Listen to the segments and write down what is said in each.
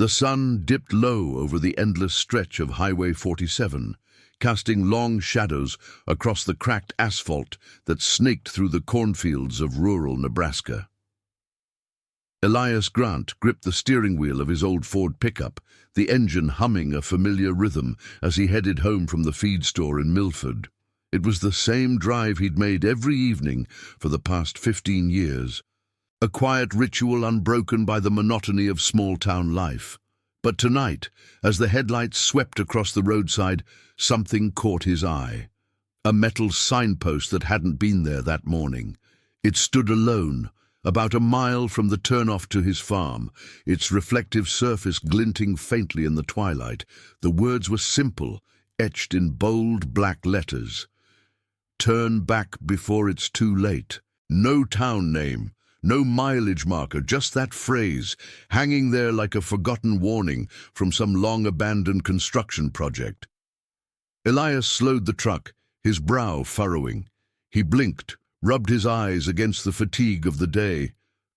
The sun dipped low over the endless stretch of Highway 47, casting long shadows across the cracked asphalt that snaked through the cornfields of rural Nebraska. Elias Grant gripped the steering wheel of his old Ford pickup, the engine humming a familiar rhythm as he headed home from the feed store in Milford. It was the same drive he'd made every evening for the past 15 years. A quiet ritual unbroken by the monotony of small-town life. But tonight, as the headlights swept across the roadside, something caught his eye. A metal signpost that hadn't been there that morning. It stood alone, about a mile from the turnoff to his farm, its reflective surface glinting faintly in the twilight. The words were simple, etched in bold black letters. "Turn back before it's too late." No town name. No mileage marker, just that phrase, hanging there like a forgotten warning from some long-abandoned construction project. Elias slowed the truck, his brow furrowing. He blinked, rubbed his eyes against the fatigue of the day,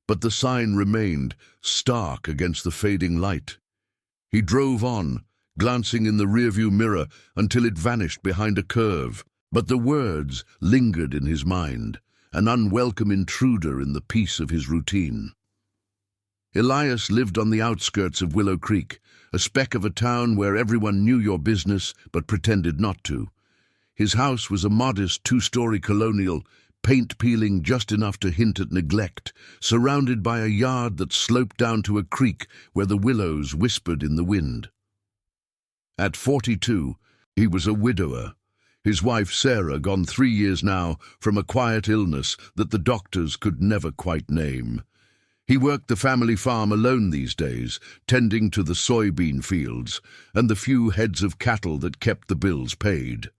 but the sign remained, stark against the fading light. He drove on, glancing in the rearview mirror until it vanished behind a curve, but the words lingered in his mind, an unwelcome intruder in the peace of his routine. Elias lived on the outskirts of Willow Creek, a speck of a town where everyone knew your business but pretended not to. His house was a modest two-story colonial, paint peeling just enough to hint at neglect, surrounded by a yard that sloped down to a creek where the willows whispered in the wind. At 42, he was a widower. His wife Sarah gone 3 years now from a quiet illness that the doctors could never quite name. He worked the family farm alone these days, tending to the soybean fields and the few heads of cattle that kept the bills paid.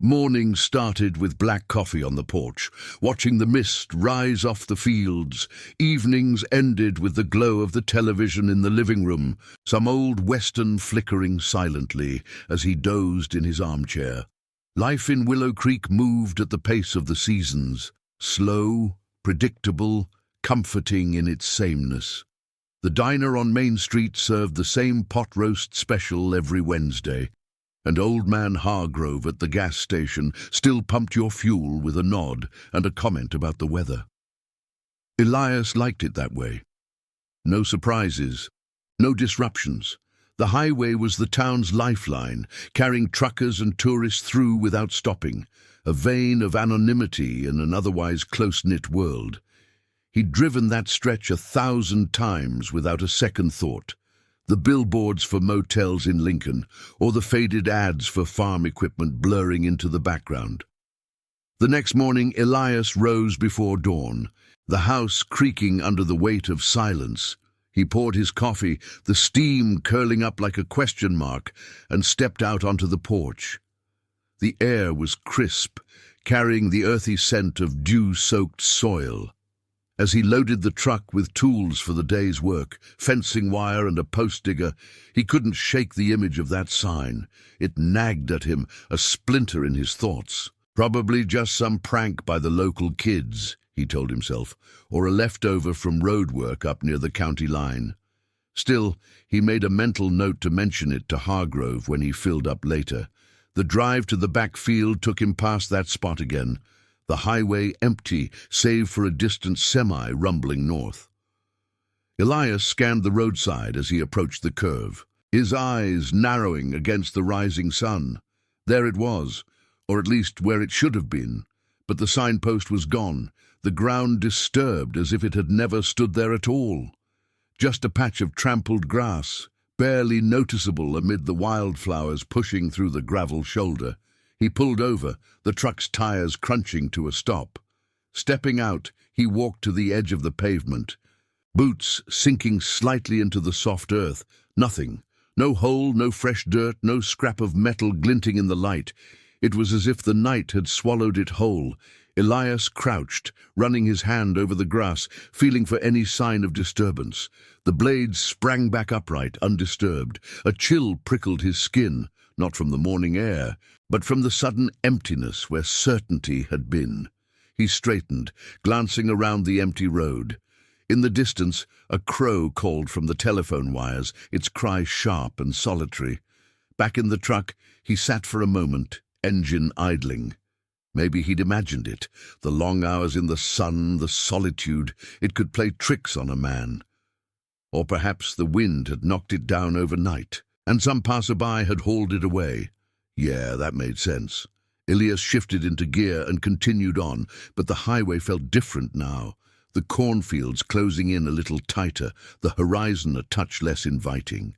Morning started with black coffee on the porch, watching the mist rise off the fields. Evenings ended with the glow of the television in the living room, some old western flickering silently as he dozed in his armchair. Life in Willow Creek moved at the pace of the seasons, slow, predictable, comforting in its sameness. The diner on Main Street served the same pot roast special every Wednesday, and Old Man Hargrove at the gas station still pumped your fuel with a nod and a comment about the weather. Elias liked it that way. No surprises, no disruptions. The highway was the town's lifeline, carrying truckers and tourists through without stopping, a vein of anonymity in an otherwise close-knit world. He'd driven that stretch 1,000 times without a second thought. The billboards for motels in Lincoln, or the faded ads for farm equipment blurring into the background. The next morning, Elias rose before dawn, the house creaking under the weight of silence. He poured his coffee, the steam curling up like a question mark, and stepped out onto the porch. The air was crisp, carrying the earthy scent of dew-soaked soil. As he loaded the truck with tools for the day's work, fencing wire and a post digger, he couldn't shake the image of that sign. It nagged at him, a splinter in his thoughts. Probably just some prank by the local kids, he told himself, or a leftover from road work up near the county line. Still, he made a mental note to mention it to Hargrove when he filled up later. The drive to the back field took him past that spot again, the highway empty save for a distant semi rumbling north. Elias scanned the roadside as he approached the curve, his eyes narrowing against the rising sun. There it was, or at least where it should have been, but the signpost was gone, the ground disturbed as if it had never stood there at all. Just a patch of trampled grass, barely noticeable amid the wildflowers pushing through the gravel shoulder. He pulled over, the truck's tires crunching to a stop. Stepping out, he walked to the edge of the pavement, boots sinking slightly into the soft earth. Nothing. No hole, no fresh dirt, no scrap of metal glinting in the light. It was as if the night had swallowed it whole. Elias crouched, running his hand over the grass, feeling for any sign of disturbance. The blades sprang back upright, undisturbed. A chill prickled his skin, not from the morning air, but from the sudden emptiness where certainty had been. He straightened, glancing around the empty road. In the distance, a crow called from the telephone wires, its cry sharp and solitary. Back in the truck, he sat for a moment, engine idling. Maybe he'd imagined it. The long hours in the sun, the solitude, it could play tricks on a man. Or perhaps the wind had knocked it down overnight, and some passerby had hauled it away. Yeah, that made sense. Elias shifted into gear and continued on, but the highway felt different now. The cornfields closing in a little tighter, the horizon a touch less inviting.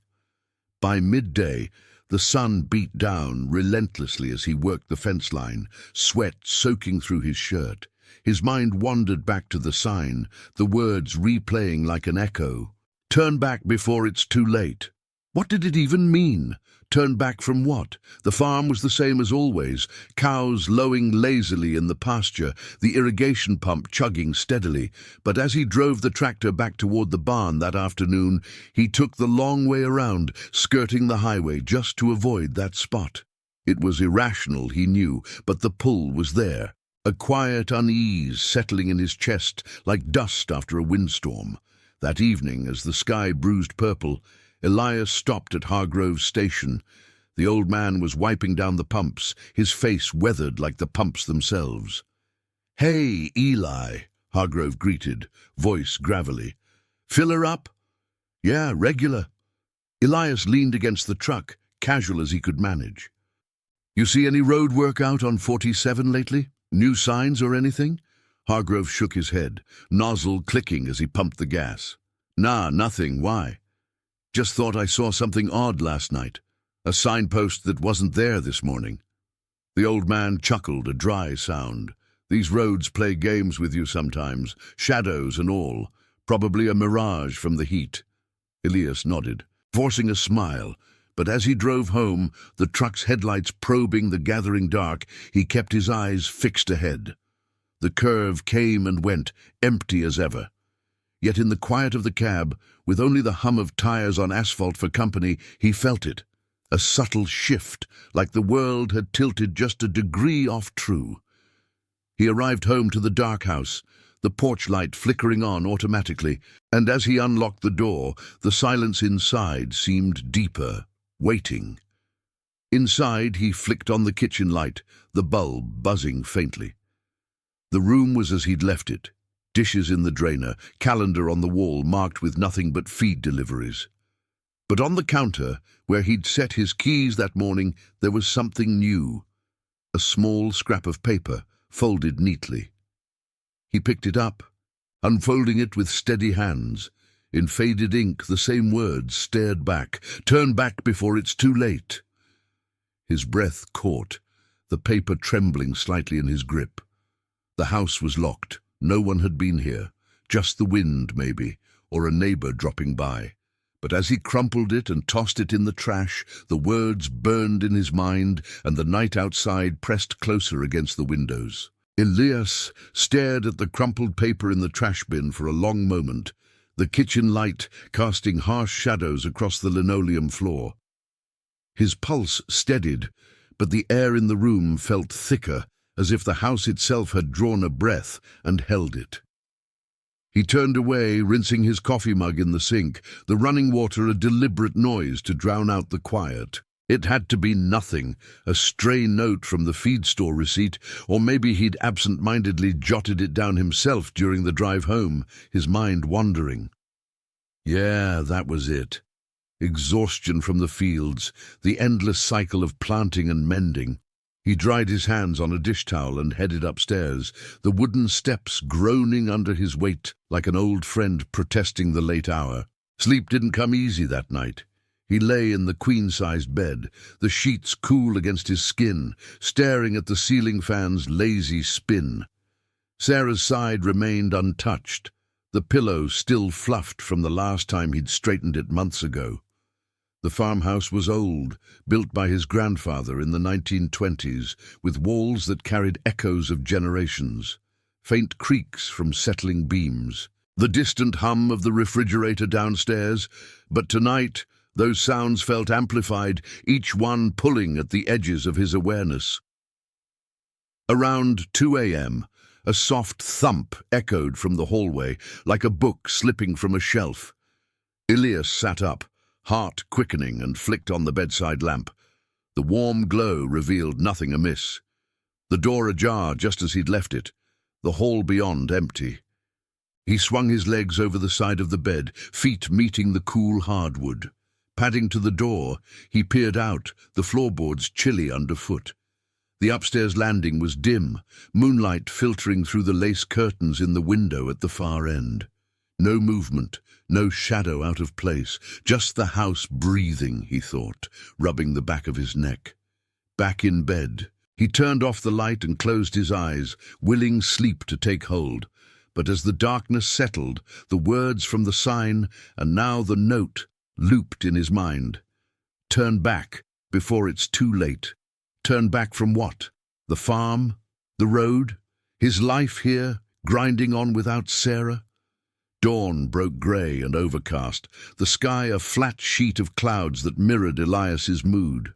By midday, the sun beat down relentlessly as he worked the fence line, sweat soaking through his shirt. His mind wandered back to the sign, the words replaying like an echo. Turn back before it's too late. What did it even mean? Turn back from what? The farm was the same as always, cows lowing lazily in the pasture, the irrigation pump chugging steadily. But as he drove the tractor back toward the barn that afternoon, he took the long way around, skirting the highway just to avoid that spot. It was irrational, he knew, but the pull was there, a quiet unease settling in his chest like dust after a windstorm. That evening, as the sky bruised purple, Elias stopped at Hargrove's station. The old man was wiping down the pumps, his face weathered like the pumps themselves. "Hey, Eli," Hargrove greeted, voice gravelly. "Fill her up?" "Yeah, regular." Elias leaned against the truck, casual as he could manage. "You see any road work out on 47 lately? New signs or anything?" Hargrove shook his head, nozzle clicking as he pumped the gas. "Nah, nothing. Why?" "Just thought I saw something odd last night. A signpost that wasn't there this morning." The old man chuckled, a dry sound. "These roads play games with you sometimes, shadows and all. Probably a mirage from the heat." Elias nodded, forcing a smile, but as he drove home, the truck's headlights probing the gathering dark, he kept his eyes fixed ahead. The curve came and went, empty as ever. Yet in the quiet of the cab, with only the hum of tires on asphalt for company, he felt it. A subtle shift, like the world had tilted just a degree off true. He arrived home to the dark house, the porch light flickering on automatically, and as he unlocked the door, the silence inside seemed deeper, waiting. Inside, he flicked on the kitchen light, the bulb buzzing faintly. The room was as he'd left it. Dishes in the drainer, calendar on the wall marked with nothing but feed deliveries. But on the counter, where he'd set his keys that morning, there was something new. A small scrap of paper, folded neatly. He picked it up, unfolding it with steady hands. In faded ink, the same words stared back. "Turn back before it's too late." His breath caught, the paper trembling slightly in his grip. The house was locked. No one had been here, just the wind, maybe, or a neighbor dropping by. But as he crumpled it and tossed it in the trash, the words burned in his mind, and the night outside pressed closer against the windows. Elias stared at the crumpled paper in the trash bin for a long moment, the kitchen light casting harsh shadows across the linoleum floor. His pulse steadied, but the air in the room felt thicker, as if the house itself had drawn a breath and held it. He turned away, rinsing his coffee mug in the sink, the running water a deliberate noise to drown out the quiet. It had to be nothing, a stray note from the feed store receipt, or maybe he'd absent-mindedly jotted it down himself during the drive home, his mind wandering. Yeah, that was it. Exhaustion from the fields, the endless cycle of planting and mending. He dried his hands on a dish towel and headed upstairs, the wooden steps groaning under his weight like an old friend protesting the late hour. Sleep didn't come easy that night. He lay in the queen-sized bed, the sheets cool against his skin, staring at the ceiling fan's lazy spin. Sarah's side remained untouched, the pillow still fluffed from the last time he'd straightened it months ago. The farmhouse was old, built by his grandfather in the 1920s, with walls that carried echoes of generations, faint creaks from settling beams, the distant hum of the refrigerator downstairs, but tonight those sounds felt amplified, each one pulling at the edges of his awareness. Around 2 a.m., A soft thump echoed from the hallway, like a book slipping from a shelf. Elias sat up, heart quickening, and flicked on the bedside lamp. The warm glow revealed nothing amiss. The door ajar just as he'd left it, the hall beyond empty. He swung his legs over the side of the bed, feet meeting the cool hardwood. Padding to the door, he peered out, the floorboards chilly underfoot. The upstairs landing was dim, moonlight filtering through the lace curtains in the window at the far end. No movement, no shadow out of place, just the house breathing, he thought, rubbing the back of his neck. Back in bed, he turned off the light and closed his eyes, willing sleep to take hold. But as the darkness settled, the words from the sign, and now the note, looped in his mind. Turn back, before it's too late. Turn back from what? The farm? The road? His life here, grinding on without Sarah? Dawn broke grey and overcast, the sky a flat sheet of clouds that mirrored Elias's mood.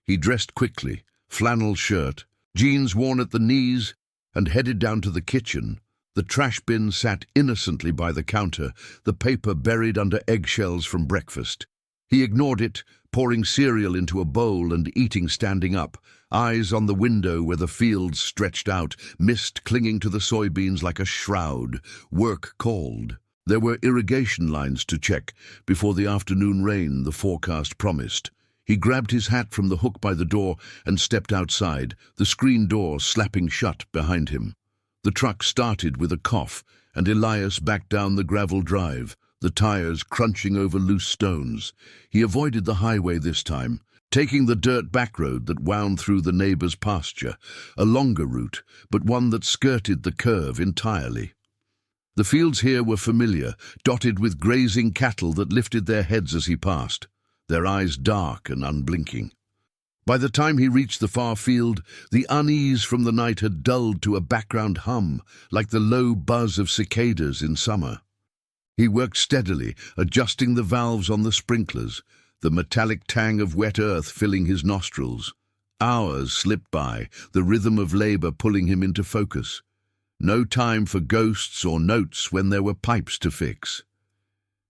He dressed quickly, flannel shirt, jeans worn at the knees, and headed down to the kitchen. The trash bin sat innocently by the counter, the paper buried under eggshells from breakfast. He ignored it, pouring cereal into a bowl and eating standing up, eyes on the window where the fields stretched out, mist clinging to the soybeans like a shroud. Work called. There were irrigation lines to check before the afternoon rain the forecast promised. He grabbed his hat from the hook by the door and stepped outside, the screen door slapping shut behind him. The truck started with a cough, and Elias backed down the gravel drive, the tires crunching over loose stones. He avoided the highway this time, taking the dirt back road that wound through the neighbor's pasture, a longer route, but one that skirted the curve entirely. The fields here were familiar, dotted with grazing cattle that lifted their heads as he passed, their eyes dark and unblinking. By the time he reached the far field, the unease from the night had dulled to a background hum, like the low buzz of cicadas in summer. He worked steadily, adjusting the valves on the sprinklers, the metallic tang of wet earth filling his nostrils. Hours slipped by, the rhythm of labor pulling him into focus. No time for ghosts or notes when there were pipes to fix.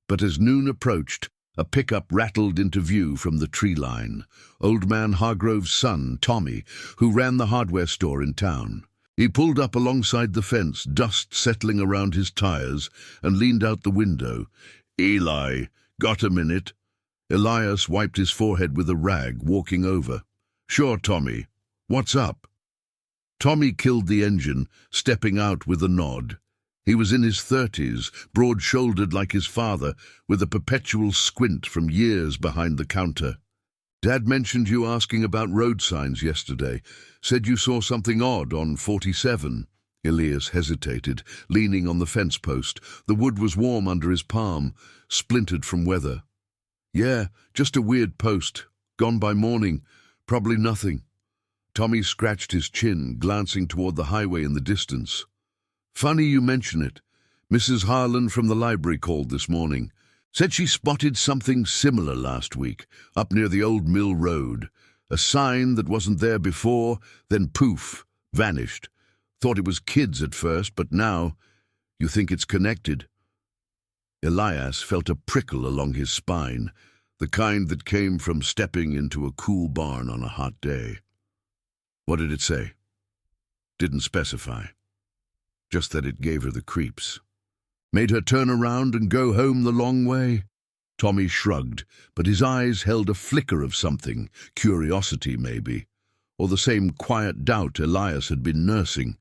But as noon approached, a pickup rattled into view from the tree line. Old man Hargrove's son, Tommy, who ran the hardware store in town. He pulled up alongside the fence, dust settling around his tires, and leaned out the window. "Eli, got a minute?" Elias wiped his forehead with a rag, walking over. "Sure, Tommy. What's up?" Tommy killed the engine, stepping out with a nod. He was in his 30s, broad-shouldered like his father, with a perpetual squint from years behind the counter. "Dad mentioned you asking about road signs yesterday. Said you saw something odd on 47. Elias hesitated, leaning on the fence post. The wood was warm under his palm, splintered from weather. "Yeah, just a weird post. Gone by morning. Probably nothing." Tommy scratched his chin, glancing toward the highway in the distance. "Funny you mention it. Mrs. Harlan from the library called this morning. Said she spotted something similar last week, up near the old mill road. A sign that wasn't there before, then poof, vanished. Thought it was kids at first, but now, you think it's connected?" Elias felt a prickle along his spine, the kind that came from stepping into a cool barn on a hot day. "What did it say?" "Didn't specify. Just that it gave her the creeps. Made her turn around and go home the long way." Tommy shrugged, but his eyes held a flicker of something, curiosity maybe, or the same quiet doubt Elias had been nursing.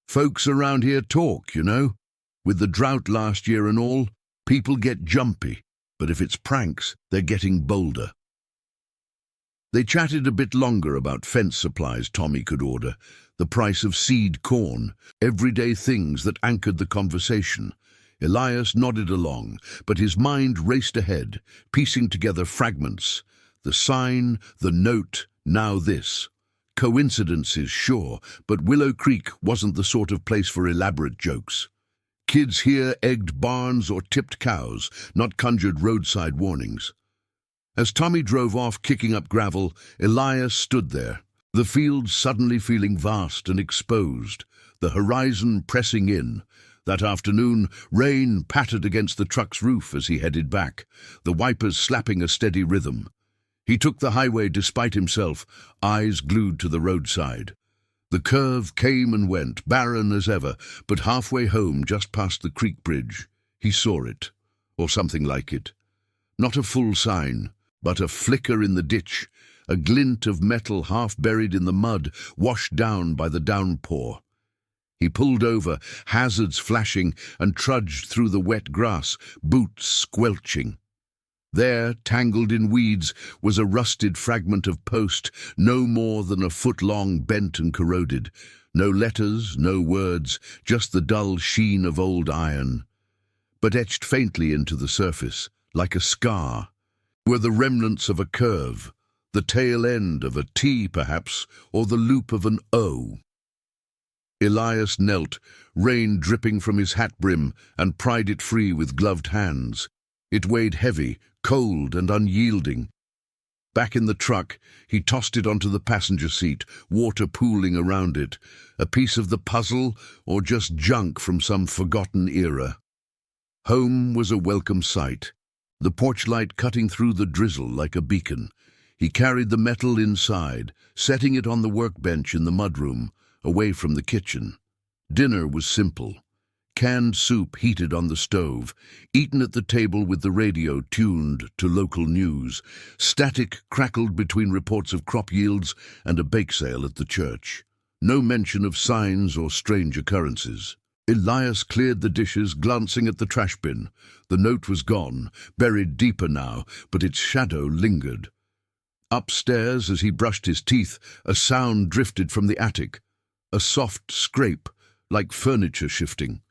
"Folks around here talk, you know. With the drought last year and all, people get jumpy, but if it's pranks, they're getting bolder." They chatted a bit longer about fence supplies Tommy could order, the price of seed corn, everyday things that anchored the conversation. Elias nodded along, but his mind raced ahead, piecing together fragments. The sign, the note, now this. Coincidences, sure, but Willow Creek wasn't the sort of place for elaborate jokes. Kids here egged barns or tipped cows, not conjured roadside warnings. As Tommy drove off, kicking up gravel, Elias stood there, the field suddenly feeling vast and exposed, the horizon pressing in. That afternoon, rain pattered against the truck's roof as he headed back, the wipers slapping a steady rhythm. He took the highway despite himself, eyes glued to the roadside. The curve came and went, barren as ever, but halfway home, just past the creek bridge, he saw it, or something like it. Not a full sign, but a flicker in the ditch, a glint of metal half buried in the mud, washed down by the downpour. He pulled over, hazards flashing, and trudged through the wet grass, boots squelching. There, tangled in weeds, was a rusted fragment of post, no more than a foot long, bent and corroded. No letters, no words, just the dull sheen of old iron. But etched faintly into the surface, like a scar, were the remnants of a curve, the tail end of a T perhaps, or the loop of an O. Elias knelt, rain dripping from his hat brim, and pried it free with gloved hands. It weighed heavy, cold and unyielding. Back in the truck, he tossed it onto the passenger seat, water pooling around it, a piece of the puzzle or just junk from some forgotten era. Home was a welcome sight, the porch light cutting through the drizzle like a beacon. He carried the metal inside, setting it on the workbench in the mudroom, away from the kitchen. Dinner was simple. Canned soup heated on the stove, eaten at the table with the radio tuned to local news. Static crackled between reports of crop yields and a bake sale at the church. No mention of signs or strange occurrences. Elias cleared the dishes, glancing at the trash bin. The note was gone, buried deeper now, but its shadow lingered. Upstairs, as he brushed his teeth, a sound drifted from the attic. A soft scrape, like furniture shifting.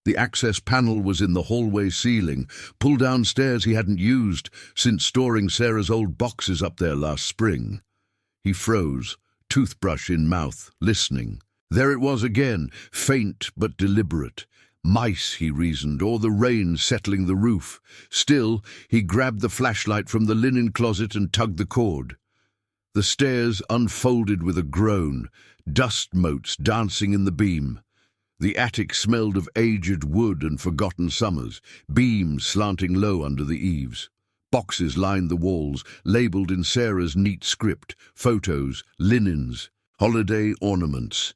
The access panel was in the hallway ceiling, pull-down stairs he hadn't used since storing Sarah's old boxes up there last spring. He froze, toothbrush in mouth, listening. There it was again, faint but deliberate. Mice, he reasoned, or the rain settling the roof. Still, he grabbed the flashlight from the linen closet and tugged the cord. The stairs unfolded with a groan, dust motes dancing in the beam. The attic smelled of aged wood and forgotten summers, beams slanting low under the eaves. Boxes lined the walls, labelled in Sarah's neat script, photos, linens, holiday ornaments.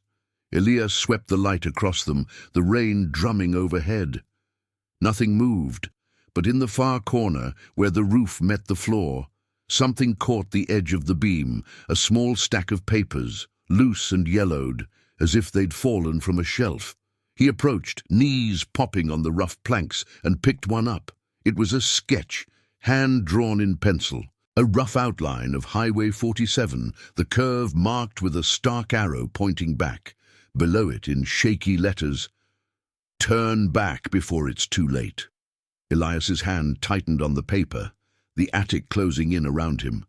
Elias swept the light across them, the rain drumming overhead. Nothing moved, but in the far corner, where the roof met the floor, something caught the edge of the beam, a small stack of papers, loose and yellowed, as if they'd fallen from a shelf. He approached, knees popping on the rough planks, and picked one up. It was a sketch, hand-drawn in pencil, a rough outline of Highway 47, the curve marked with a stark arrow pointing back. Below it, in shaky letters, "Turn back before it's too late." Elias's hand tightened on the paper, the attic closing in around him.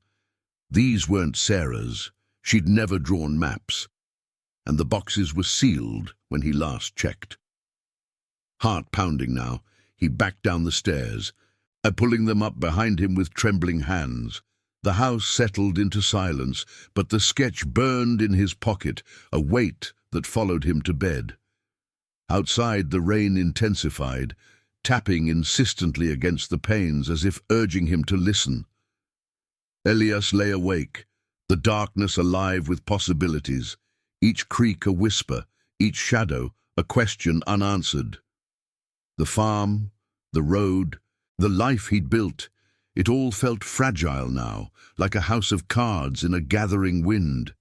These weren't Sarah's. She'd never drawn maps, and the boxes were sealed when he last checked. Heart pounding now, he backed down the stairs, pulling them up behind him with trembling hands. The house settled into silence, but the sketch burned in his pocket, a weight that followed him to bed. Outside, the rain intensified, tapping insistently against the panes as if urging him to listen. Elias lay awake, the darkness alive with possibilities, each creak a whisper, each shadow a question unanswered. The farm, the road, the life he'd built, it all felt fragile now, like a house of cards in a gathering wind.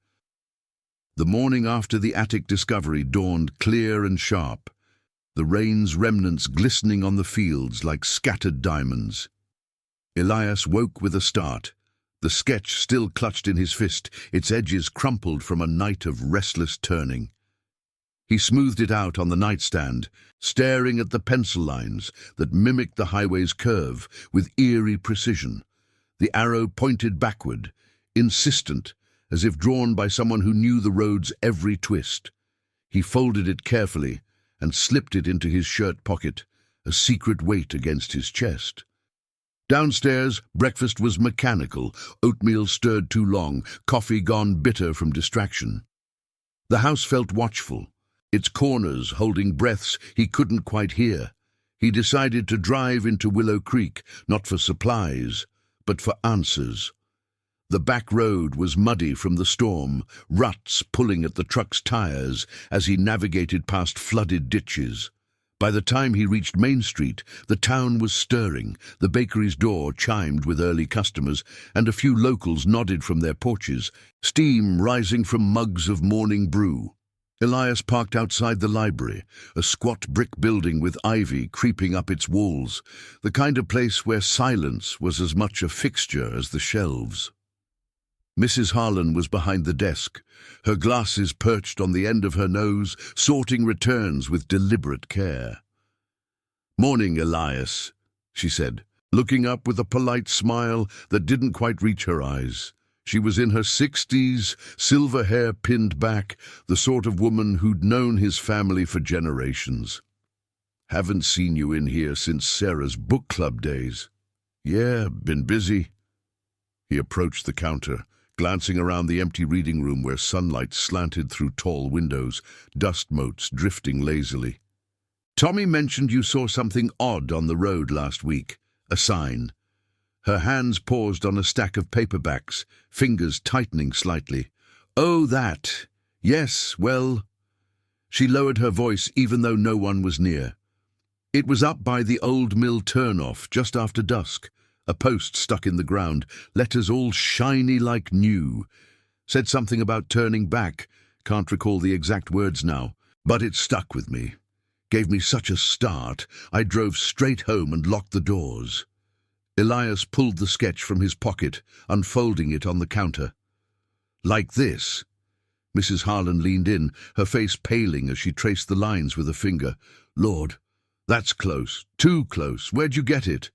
The morning after the attic discovery dawned clear and sharp, the rain's remnants glistening on the fields like scattered diamonds. Elias woke with a start, the sketch still clutched in his fist, its edges crumpled from a night of restless turning. He smoothed it out on the nightstand, staring at the pencil lines that mimicked the highway's curve with eerie precision. The arrow pointed backward, insistent, as if drawn by someone who knew the road's every twist. He folded it carefully and slipped it into his shirt pocket, a secret weight against his chest. Downstairs, breakfast was mechanical, oatmeal stirred too long, coffee gone bitter from distraction. The house felt watchful. its corners holding breaths he couldn't quite hear. He decided to drive into Willow Creek, not for supplies, but for answers. The back road was muddy from the storm, ruts pulling at the truck's tires as he navigated past flooded ditches. By the time he reached Main Street, the town was stirring. The bakery's door chimed with early customers, and a few locals nodded from their porches, steam rising from mugs of morning brew. Elias parked outside the library, a squat brick building with ivy creeping up its walls, the kind of place where silence was as much a fixture as the shelves. Mrs. Harlan was behind the desk, her glasses perched on the end of her nose, sorting returns with deliberate care. "Morning, Elias," she said, looking up with a polite smile that didn't quite reach her eyes. She was in her 60s, silver hair pinned back, the sort of woman who'd known his family for generations. "Haven't seen you in here since Sarah's book club days." "Yeah, been busy." He approached the counter, glancing around the empty reading room where sunlight slanted through tall windows, dust motes drifting lazily. "Tommy mentioned you saw something odd on the road last week, a sign." Her hands paused on a stack of paperbacks, fingers tightening slightly. "Oh, that. Yes, well—" She lowered her voice even though no one was near. "It was up by the old mill turnoff just after dusk. A post stuck in the ground, letters all shiny like new. Said something about turning back, can't recall the exact words now, but it stuck with me. Gave me such a start, I drove straight home and locked the doors." Elias pulled the sketch from his pocket, unfolding it on the counter. "Like this?" Mrs. Harlan leaned in, her face paling as she traced the lines with a finger. "Lord, that's close, too close. Where'd you get it?"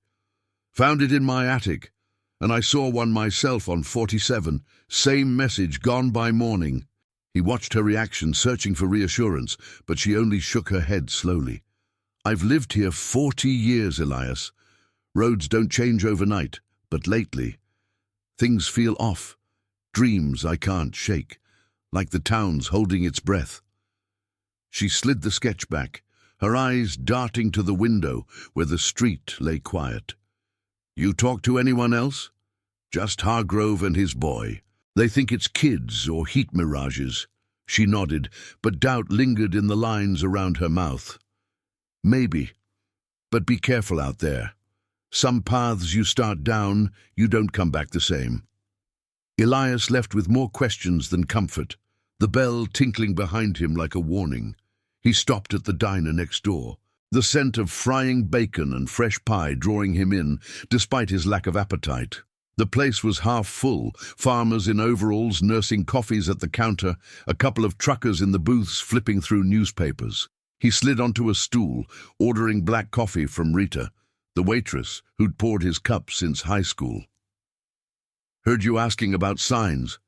"Found it in my attic, and I saw one myself on 47. Same message, gone by morning." He watched her reaction, searching for reassurance, but she only shook her head slowly. "I've lived here 40 years, Elias. Roads don't change overnight, but lately, things feel off. Dreams I can't shake, like the town's holding its breath." She slid the sketch back, her eyes darting to the window where the street lay quiet. "You talk to anyone else?" "Just Hargrove and his boy. They think it's kids or heat mirages." She nodded, but doubt lingered in the lines around her mouth. "Maybe, but be careful out there. Some paths you start down, you don't come back the same." Elias left with more questions than comfort, the bell tinkling behind him like a warning. He stopped at the diner next door, the scent of frying bacon and fresh pie drawing him in, despite his lack of appetite. The place was half full, farmers in overalls nursing coffees at the counter, a couple of truckers in the booths flipping through newspapers. He slid onto a stool, ordering black coffee from Rita, the waitress who'd poured his cup since high school. "Heard you asking about signs,"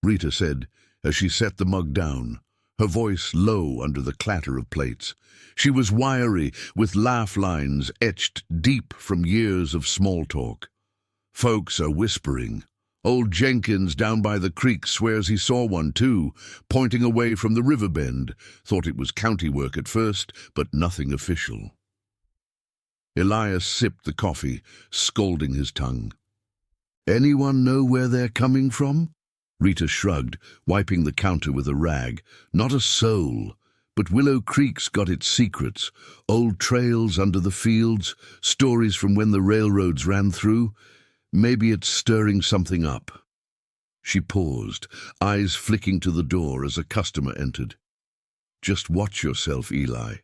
Rita said as she set the mug down, her voice low under the clatter of plates. She was wiry, with laugh lines etched deep from years of small talk. "Folks are whispering. Old Jenkins down by the creek swears he saw one too, pointing away from the river bend. Thought it was county work at first, but nothing official." Elias sipped the coffee, scalding his tongue. "Anyone know where they're coming from?" Rita shrugged, wiping the counter with a rag. "Not a soul. But Willow Creek's got its secrets. Old trails under the fields, stories from when the railroads ran through. Maybe it's stirring something up." She paused, eyes flicking to the door as a customer entered. "Just watch yourself, Eli.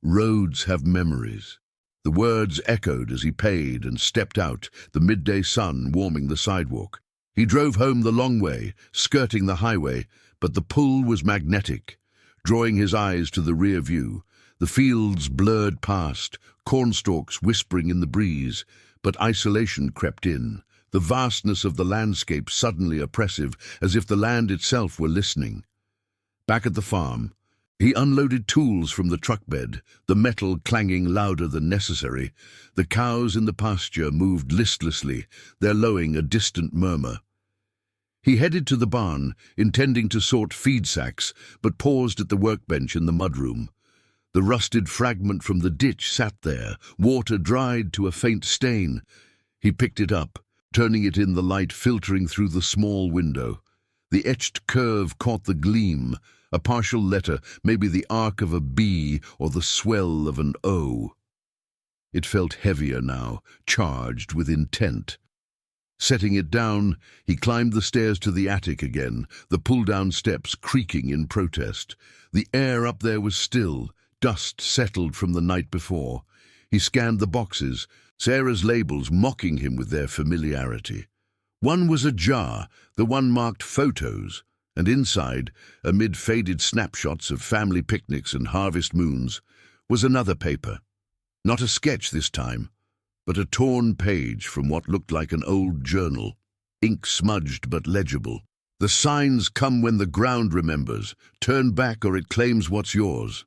Roads have memories." The words echoed as he paid and stepped out, the midday sun warming the sidewalk. He drove home the long way, skirting the highway, but the pull was magnetic, drawing his eyes to the rear view. The fields blurred past, cornstalks whispering in the breeze, but isolation crept in, the vastness of the landscape suddenly oppressive, as if the land itself were listening. Back at the farm, he unloaded tools from the truck bed, the metal clanging louder than necessary. The cows in the pasture moved listlessly, their lowing a distant murmur. He headed to the barn, intending to sort feed sacks, but paused at the workbench in the mudroom. The rusted fragment from the ditch sat there, water dried to a faint stain. He picked it up, turning it in the light filtering through the small window. The etched curve caught the gleam, a partial letter, maybe the arc of a B or the swell of an O. It felt heavier now, charged with intent. Setting it down, he climbed the stairs to the attic again, the pull-down steps creaking in protest. The air up there was still, dust settled from the night before. He scanned the boxes, Sarah's labels mocking him with their familiarity. One was ajar, the one marked photos, and inside, amid faded snapshots of family picnics and harvest moons, was another paper. Not a sketch this time, but a torn page from what looked like an old journal, ink smudged but legible. The signs come when the ground remembers. Turn back or it claims what's yours.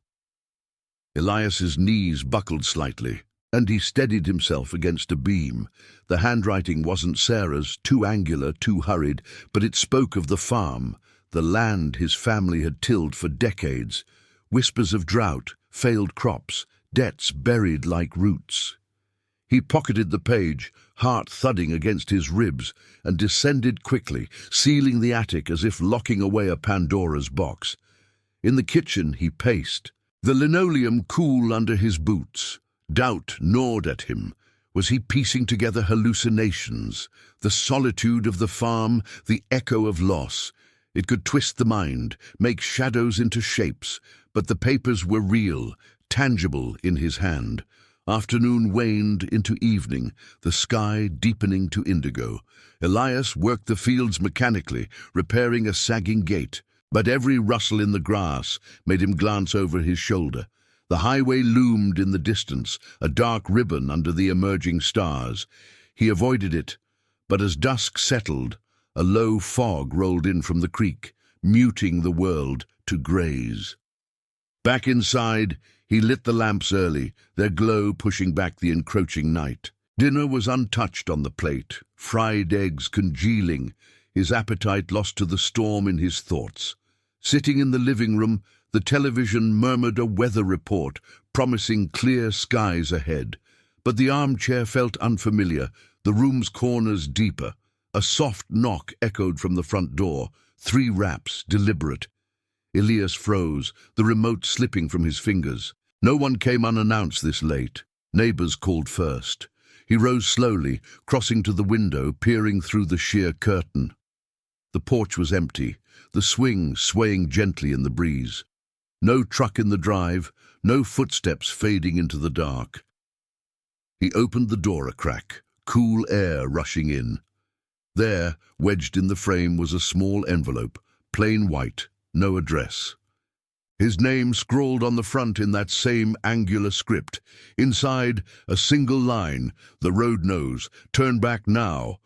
Elias's knees buckled slightly, and he steadied himself against a beam. The handwriting wasn't Sarah's, too angular, too hurried, but it spoke of the farm, the land his family had tilled for decades. Whispers of drought, failed crops, debts buried like roots. He pocketed the page, heart thudding against his ribs, and descended quickly, sealing the attic as if locking away a Pandora's box. In the kitchen he paced, the linoleum cool under his boots. Doubt gnawed at him. Was he piecing together hallucinations? The solitude of the farm, the echo of loss. It could twist the mind, make shadows into shapes, but the papers were real, tangible in his hand. Afternoon waned into evening, the sky deepening to indigo. Elias worked the fields mechanically, repairing a sagging gate, but every rustle in the grass made him glance over his shoulder. The highway loomed in the distance, a dark ribbon under the emerging stars. He avoided it, but as dusk settled, a low fog rolled in from the creek, muting the world to graze. Back inside, he lit the lamps early, their glow pushing back the encroaching night. Dinner was untouched on the plate, fried eggs congealing, his appetite lost to the storm in his thoughts. Sitting in the living room, the television murmured a weather report, promising clear skies ahead. But the armchair felt unfamiliar, the room's corners deeper. A soft knock echoed from the front door, 3 raps, deliberate. Elias froze, the remote slipping from his fingers. No one came unannounced this late. Neighbors called first. He rose slowly, crossing to the window, peering through the sheer curtain. The porch was empty, the swing swaying gently in the breeze. No truck in the drive, no footsteps fading into the dark. He opened the door a crack, cool air rushing in. There, wedged in the frame, was a small envelope, plain white, no address. His name scrawled on the front in that same angular script. Inside, a single line, the road nose, turn back now.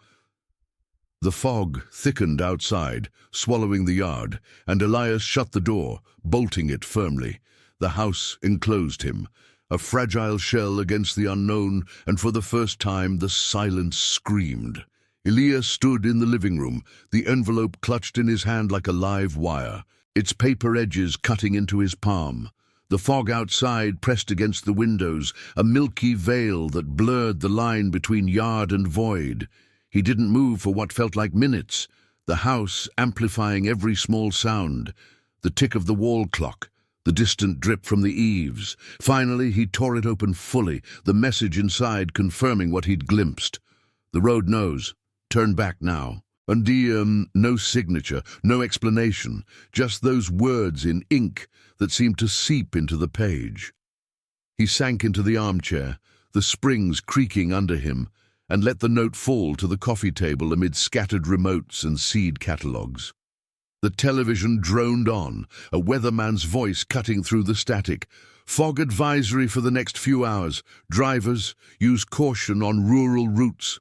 The fog thickened outside, swallowing the yard, and Elias shut the door, bolting it firmly. The house enclosed him, a fragile shell against the unknown, and for the first time the silence screamed. Elias stood in the living room, the envelope clutched in his hand like a live wire, its paper edges cutting into his palm. The fog outside pressed against the windows, a milky veil that blurred the line between yard and void. He didn't move for what felt like minutes, the house amplifying every small sound, the tick of the wall clock, the distant drip from the eaves. Finally, he tore it open fully, the message inside confirming what he'd glimpsed. The road knows. Turn back now. And no signature, no explanation, just those words in ink that seemed to seep into the page. He sank into the armchair, the springs creaking under him, and let the note fall to the coffee table amid scattered remotes and seed catalogues. The television droned on, a weatherman's voice cutting through the static. Fog advisory for the next few hours. Drivers, use caution on rural routes.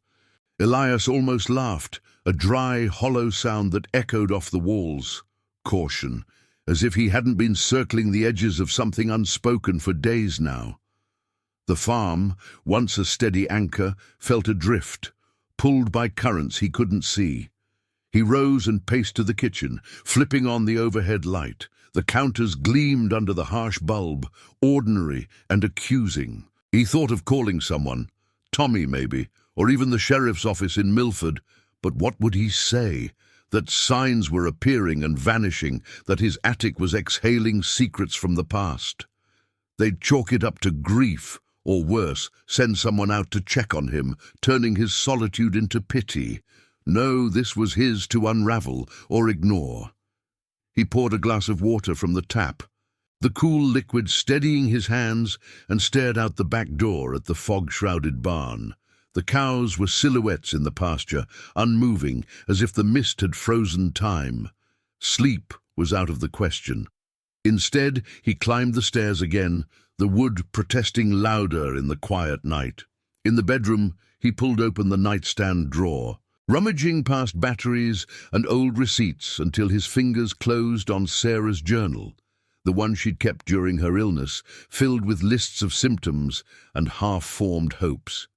Elias almost laughed, a dry, hollow sound that echoed off the walls. Caution, as if he hadn't been circling the edges of something unspoken for days now. The farm, once a steady anchor, felt adrift, pulled by currents he couldn't see. He rose and paced to the kitchen, flipping on the overhead light. The counters gleamed under the harsh bulb, ordinary and accusing. He thought of calling someone, Tommy maybe, or even the sheriff's office in Milford, but what would he say? That signs were appearing and vanishing, that his attic was exhaling secrets from the past. They'd chalk it up to grief, or worse, send someone out to check on him, turning his solitude into pity. No, this was his to unravel or ignore. He poured a glass of water from the tap, the cool liquid steadying his hands, and stared out the back door at the fog-shrouded barn. The cows were silhouettes in the pasture, unmoving, as if the mist had frozen time. Sleep was out of the question. Instead, he climbed the stairs again, the wood protesting louder in the quiet night. In the bedroom, he pulled open the nightstand drawer, rummaging past batteries and old receipts until his fingers closed on Sarah's journal, the one she'd kept during her illness, filled with lists of symptoms and half-formed hopes.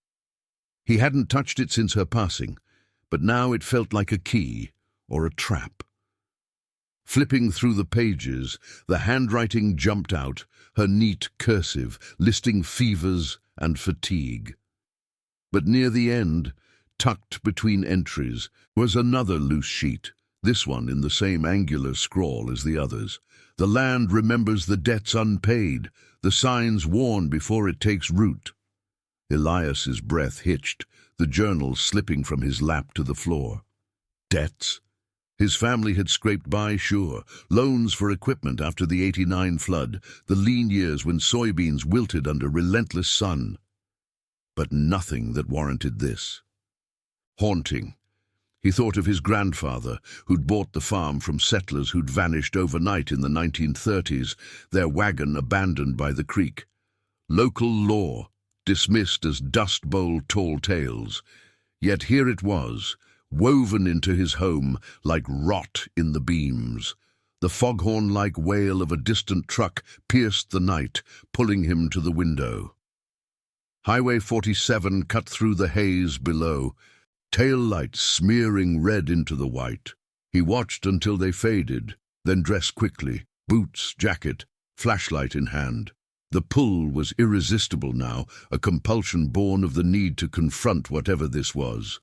He hadn't touched it since her passing, but now it felt like a key or a trap. Flipping through the pages, the handwriting jumped out, her neat cursive, listing fevers and fatigue. But near the end, tucked between entries, was another loose sheet, this one in the same angular scrawl as the others. The land remembers the debts unpaid, the signs warn before it takes root. Elias's breath hitched, the journal slipping from his lap to the floor. Debts? His family had scraped by, sure. Loans for equipment after the '89 flood, the lean years when soybeans wilted under relentless sun. But nothing that warranted this. Haunting. He thought of his grandfather, who'd bought the farm from settlers who'd vanished overnight in the 1930s, their wagon abandoned by the creek. Local law, dismissed as Dust Bowl tall tales. Yet here it was, woven into his home like rot in the beams. The foghorn-like wail of a distant truck pierced the night, pulling him to the window. Highway 47 cut through the haze below, tail lights smearing red into the white. He watched until they faded, then dressed quickly, boots, jacket, flashlight in hand. The pull was irresistible now, a compulsion born of the need to confront whatever this was.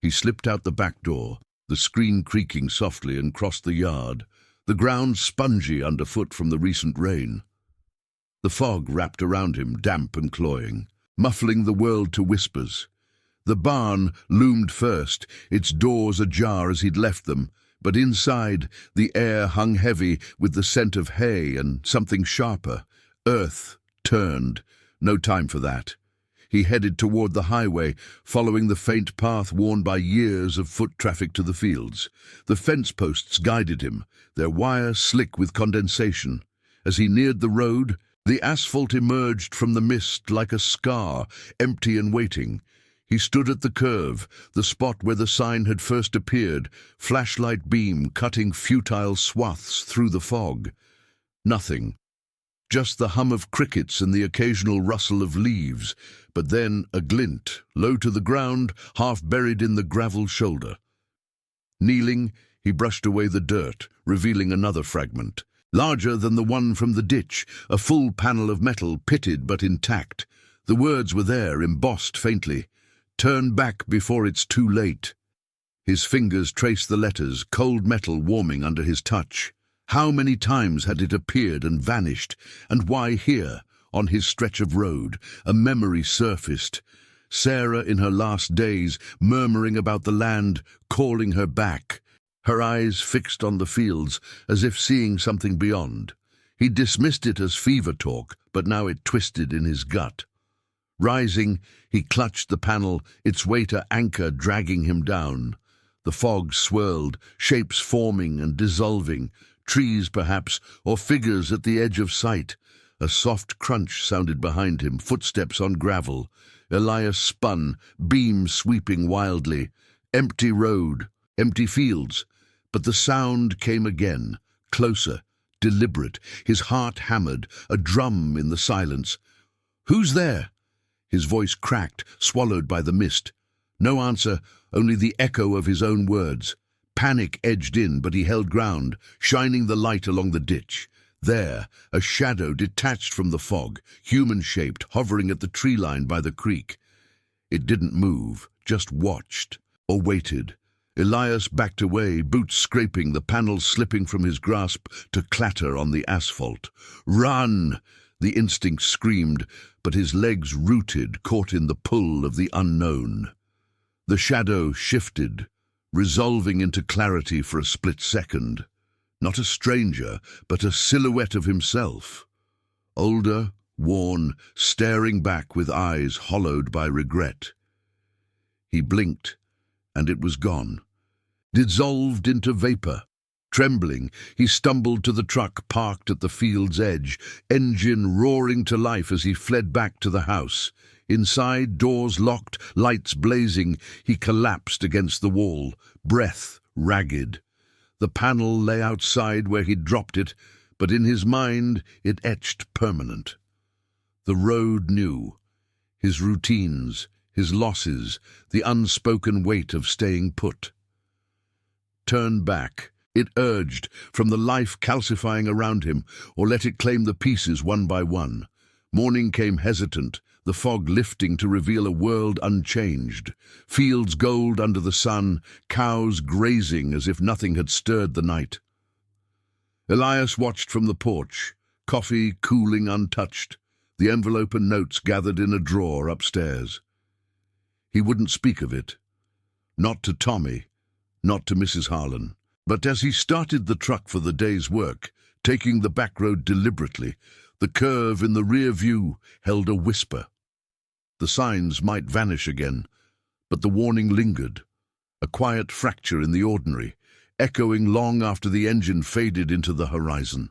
He slipped out the back door, the screen creaking softly, and crossed the yard, the ground spongy underfoot from the recent rain. The fog wrapped around him, damp and cloying, muffling the world to whispers. The barn loomed first, its doors ajar as he'd left them, but inside, the air hung heavy with the scent of hay and something sharper. Earth turned. No time for that. He headed toward the highway, following the faint path worn by years of foot traffic to the fields. The fence posts guided him, their wire slick with condensation. As he neared the road, the asphalt emerged from the mist like a scar, empty and waiting. He stood at the curve, the spot where the sign had first appeared, flashlight beam cutting futile swaths through the fog. Nothing. Just the hum of crickets and the occasional rustle of leaves, but then a glint, low to the ground, half buried in the gravel shoulder. Kneeling, he brushed away the dirt, revealing another fragment. Larger than the one from the ditch, a full panel of metal, pitted but intact. The words were there, embossed faintly. "Turn back before it's too late." His fingers traced the letters, cold metal warming under his touch. How many times had it appeared and vanished, and why here, on his stretch of road? A memory surfaced. Sarah in her last days, murmuring about the land, calling her back. Her eyes fixed on the fields, as if seeing something beyond. He dismissed it as fever talk, but now it twisted in his gut. Rising, he clutched the panel, its weight an anchor dragging him down. The fog swirled, shapes forming and dissolving, trees perhaps, or figures at the edge of sight. A soft crunch sounded behind him, footsteps on gravel. Elias spun, beam sweeping wildly. Empty road, empty fields. But the sound came again, closer, deliberate, his heart hammered, a drum in the silence. "Who's there?" His voice cracked, swallowed by the mist. No answer, only the echo of his own words. Panic edged in, but he held ground, shining the light along the ditch. There, a shadow detached from the fog, human-shaped, hovering at the tree line by the creek. It didn't move, just watched, or waited. Elias backed away, boots scraping, the panels slipping from his grasp to clatter on the asphalt. "Run!" the instinct screamed, but his legs rooted, caught in the pull of the unknown. The shadow shifted, resolving into clarity for a split second. Not a stranger, but a silhouette of himself. Older, worn, staring back with eyes hollowed by regret. He blinked, and it was gone, dissolved into vapor. Trembling, he stumbled to the truck parked at the field's edge, engine roaring to life as he fled back to the house. Inside, doors locked, lights blazing, he collapsed against the wall, breath ragged. The panel lay outside where he'd dropped it, but in his mind it etched permanent. The road knew. His routines, his losses, the unspoken weight of staying put. Turn back, it urged, from the life calcifying around him, or let it claim the pieces one by one. Morning came hesitant, the fog lifting to reveal a world unchanged. Fields gold under the sun, cows grazing as if nothing had stirred the night. Elias watched from the porch, coffee cooling untouched, the envelope and notes gathered in a drawer upstairs. He wouldn't speak of it. Not to Tommy, not to Mrs. Harlan. But as he started the truck for the day's work, taking the back road deliberately, the curve in the rear view held a whisper. The signs might vanish again, but the warning lingered, a quiet fracture in the ordinary, echoing long after the engine faded into the horizon.